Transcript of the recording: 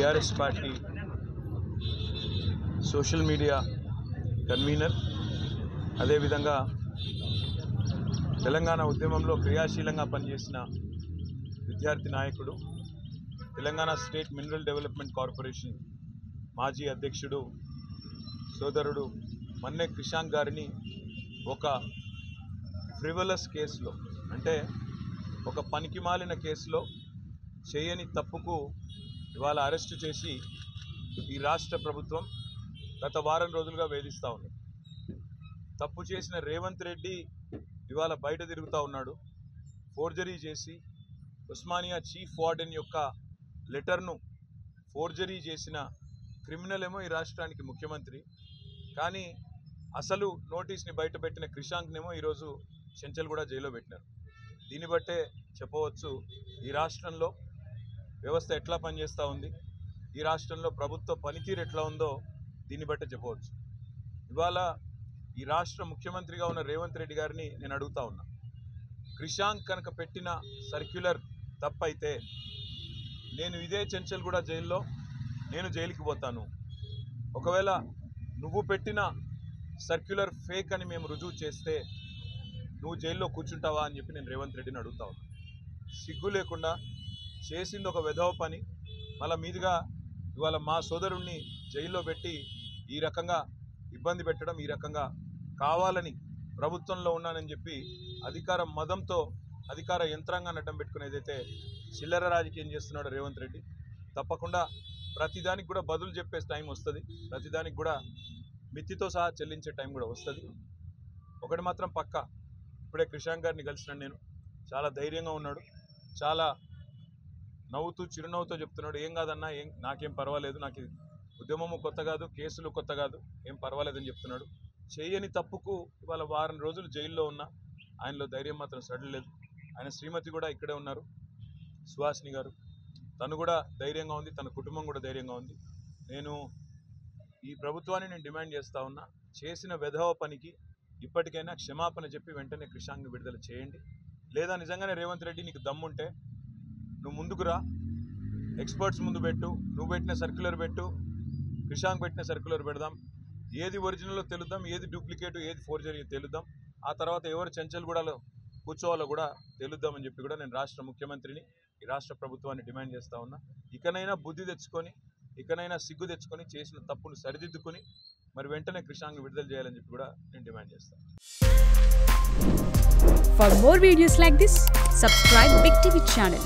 TRS party social media convener, అదేవిధంగా తెలంగాణ ఉద్యమంలో క్రియాశీలంగా పనిచేసిన విద్యార్థి నాయకుడు, Telangana state mineral development corporation మాజీ అధ్యక్షుడు సోదరుడు మన్నె క్రిషాంక్ గారిని ఒక ఫ్రివలస్ కేసులో, అంటే ఒక పనికిమాలిన కేసులో చేయని తప్పుకు ఇవాళ అరెస్టు చేసి ఈ రాష్ట్ర ప్రభుత్వం గత వారం రోజులుగా వేధిస్తూ ఉంది. తప్పు చేసిన రేవంత్ రెడ్డి ఇవాళ బయట తిరుగుతూ ఉన్నాడు. ఫోర్జరీ చేసి ఉస్మానియా చీఫ్ వార్డెన్ యొక్క లెటర్ను ఫోర్జరీ చేసిన క్రిమినల్ ఏమో ఈ రాష్ట్రానికి ముఖ్యమంత్రి, కానీ అసలు నోటీస్ని బయటపెట్టిన క్రిషాంక్నేమో ఈరోజు చెంచల్గూడ జైల్లో పెట్టినారు. దీన్ని బట్టే చెప్పవచ్చు ఈ రాష్ట్రంలో వ్యవస్థ ఎట్లా పనిచేస్తూ ఉంది, ఈ రాష్ట్రంలో ప్రభుత్వ పనితీరు ఎట్లా ఉందో దీన్ని బట్టే చెప్పవచ్చు. ఇవాళ ఈ రాష్ట్ర ముఖ్యమంత్రిగా ఉన్న రేవంత్ రెడ్డి గారిని నేను అడుగుతా ఉన్నా, క్రిషాంక్ కనుక పెట్టిన సర్క్యులర్ తప్పైతే నేను ఇదే చెంచల్గూడ జైల్లో నేను జైలుకి పోతాను. ఒకవేళ నువ్వు పెట్టిన సర్క్యులర్ ఫేక్ అని మేము రుజువు చేస్తే నువ్వు జైల్లో కూర్చుంటావా అని చెప్పి నేను రేవంత్ రెడ్డిని అడుగుతా ఉన్నా. సిగ్గు లేకుండా చేసింది ఒక వెధవ పని, మళ్ళా మీదుగా ఇవాళ మా సోదరుణ్ణి జైల్లో పెట్టి ఈ రకంగా ఇబ్బంది పెట్టడం, ఈ రకంగా కావాలని ప్రభుత్వంలో ఉన్నానని చెప్పి అధికార మదంతో అధికార యంత్రాంగాన్ని అడ్డం పెట్టుకుని ఏదైతే చిల్లర రాజకీయం చేస్తున్నాడో రేవంత్ రెడ్డి, తప్పకుండా ప్రతిదానికి కూడా బదులు చెప్పే టైం వస్తుంది, ప్రతిదానికి కూడా మిత్తితో సహా చెల్లించే టైం కూడా వస్తుంది. ఒకటి మాత్రం పక్కా, ఇప్పుడే క్రిషాంక్ గారిని కలిసినాను నేను, చాలా ధైర్యంగా ఉన్నాడు, చాలా నవ్వుతూ చిరునవ్వుతో చెప్తున్నాడు, ఏం కాదన్నా, నాకేం పర్వాలేదు, నాకు ఉద్యమము కొత్త కాదు, కేసులు కొత్త కాదు, ఏం పర్వాలేదని చెప్తున్నాడు. చేయని తప్పుకు ఇవాళ వారం రోజులు జైల్లో ఉన్నా ఆయనలో ధైర్యం మాత్రం సడలేదు. ఆయన శ్రీమతి కూడా ఇక్కడే ఉన్నారు, సుహాసిని గారు, తను కూడా ధైర్యంగా ఉంది, తన కుటుంబం కూడా ధైర్యంగా ఉంది. నేను ఈ ప్రభుత్వాన్ని నేను డిమాండ్ చేస్తూ ఉన్నా, చేసిన వెధవ పనికి ఇప్పటికైనా క్షమాపణ చెప్పి వెంటనే క్రిషాంక్ని విడుదల చేయండి. లేదా నిజంగానే రేవంత్ రెడ్డి నీకు దమ్ముంటే నువ్వు ముందుకు రా, ఎక్స్పర్ట్స్ ముందు పెట్టు, నువ్వు పెట్టిన సర్క్యులర్ పెట్టు, క్రిషాంక్ పెట్టిన సర్క్యులర్ పెడదాం, ఏది ఒరిజినల్లో తెలుద్దాం, ఏది డూప్లికేట్, ఏది ఫోర్జరీ తెలుద్దాం, ఆ తర్వాత ఎవరు చెంచల్గూడలో కూర్చోవాలో కూడా తెలుద్దామని చెప్పి కూడా నేను రాష్ట్ర ముఖ్యమంత్రిని, ఈ రాష్ట్ర ప్రభుత్వాన్ని డిమాండ్ చేస్తూ ఉన్నా. ఇకనైనా బుద్ధి తెచ్చుకొని, ఇకనైనా సిగ్గు తెచ్చుకొని, చేసిన తప్పును సరిదిద్దుకొని మరి వెంటనే క్రిషాంక్ని విడుదల చేయాలని చెప్పి కూడా నేను డిమాండ్ చేస్తాను. For more videos like this, subscribe Big TV channel.